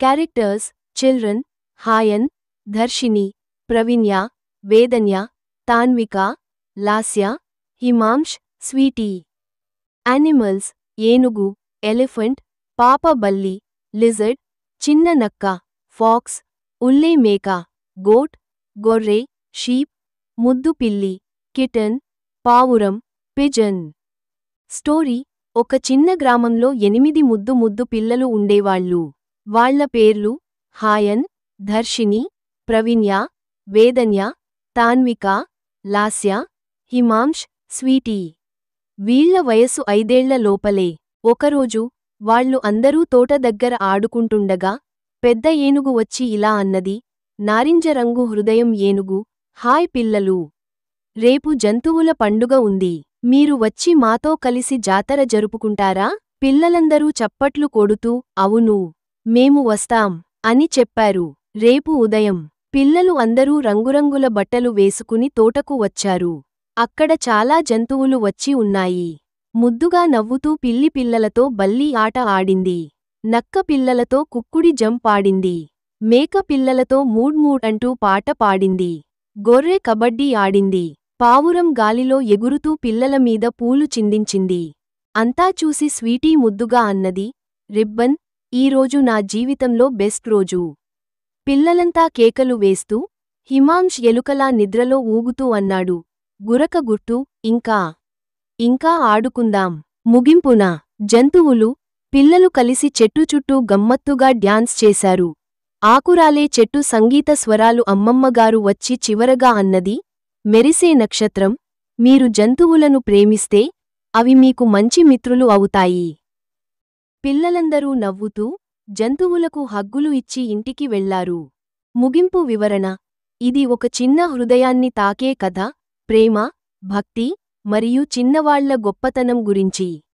Characters children Hayan, Dharshini, Praveenya, Vedanya, Tanvika, Lasya, Himansh, Sweety. Animals ఏనుగు, elephant, పాప బల్లి, లిజర్డ్, చిన్న నక్క, ఫాక్స్, ఉల్లే మేక, గోట్, గొర్రె, షీప్, ముద్దు పిల్లి, కిటన్, పావురం, పిజన్. స్టోరీ: ఒక చిన్న గ్రామంలో 8 ముద్దు పిల్లలు ఉండేవాళ్ళు. వాళ్ళ పేర్లు హాయన్, ధర్షిని, ప్రవీణ్య, వేదన్య, తాన్విక, లాస్య, హిమాంష్, స్వీటీ. వీళ్ళ వయసు 5 ఏళ్ల లోపలే. ఒకరోజు వాళ్ళు అందరూ తోట దగ్గర ఆడుకుంటుండగా పెద్ద ఏనుగు వచ్చి ఇలా అన్నది: నారింజ రంగు హృదయం ఏనుగు, హాయ్ పిల్లలూ! రేపు జంతువుల పండుగ ఉంది. మీరు వచ్చి మాతో కలిసి జాతర జరుపుకుంటారా? పిల్లలందరూ చప్పట్లు కొడుతూ అవును, మేము వస్తాం అని చెప్పారు. రేపు ఉదయం పిల్లలు అందరూ రంగురంగుల బట్టలు వేసుకుని తోటకు వచ్చారు. అక్కడ చాలా జంతువులు వచ్చి ఉన్నాయి. ముద్దుగా నవ్వుతూ పిల్లి పిల్లలతో బల్లి ఆట ఆడింది. నక్క పిల్లలతో కుక్కుడి జంప్ ఆడింది. మేక పిల్లలతో మూడ్ మూడ్ అంటూ పాట పాడింది. గొర్రె కబడ్డీ ఆడింది. పావురం గాలిలో ఎగురుతూ పిల్లల మీద పూలు చిందించింది. అంతా చూసి స్వీటీ ముద్దుగా అన్నది: రిబ్బన్, ఈరోజు నా జీవితంలో బెస్ట్ రోజు. పిల్లలంతా కేకలు వేస్తూ, హిమాంష్ ఎలుకలా నిద్రలో ఊగుతూ అన్నాడు: గురక గుర్తు, ఇంకా ఆడుకుందాం. ముగింపున జంతువులు, పిల్లలు కలిసి చెట్టు చుట్టూ గమ్మత్తుగా డ్యాన్స్ చేశారు. ఆకురాలే చెట్టు సంగీత స్వరాలు అమ్మమ్మగారు వచ్చి చివరగా అన్నది: మెరిసే నక్షత్రం, మీరు జంతువులను ప్రేమిస్తే అవి మీకు మంచి మిత్రులు అవుతాయి. పిల్లలందరూ నవ్వుతూ జంతువులకు హగ్గులు ఇచ్చి ఇంటికి వెళ్లారు. ముగింపు వివరణ: ఇది ఒక చిన్న హృదయాన్ని తాకే కథ, ప్రేమ, భక్తి మరియు చిన్నవాళ్ల గొప్పతనం గురించి.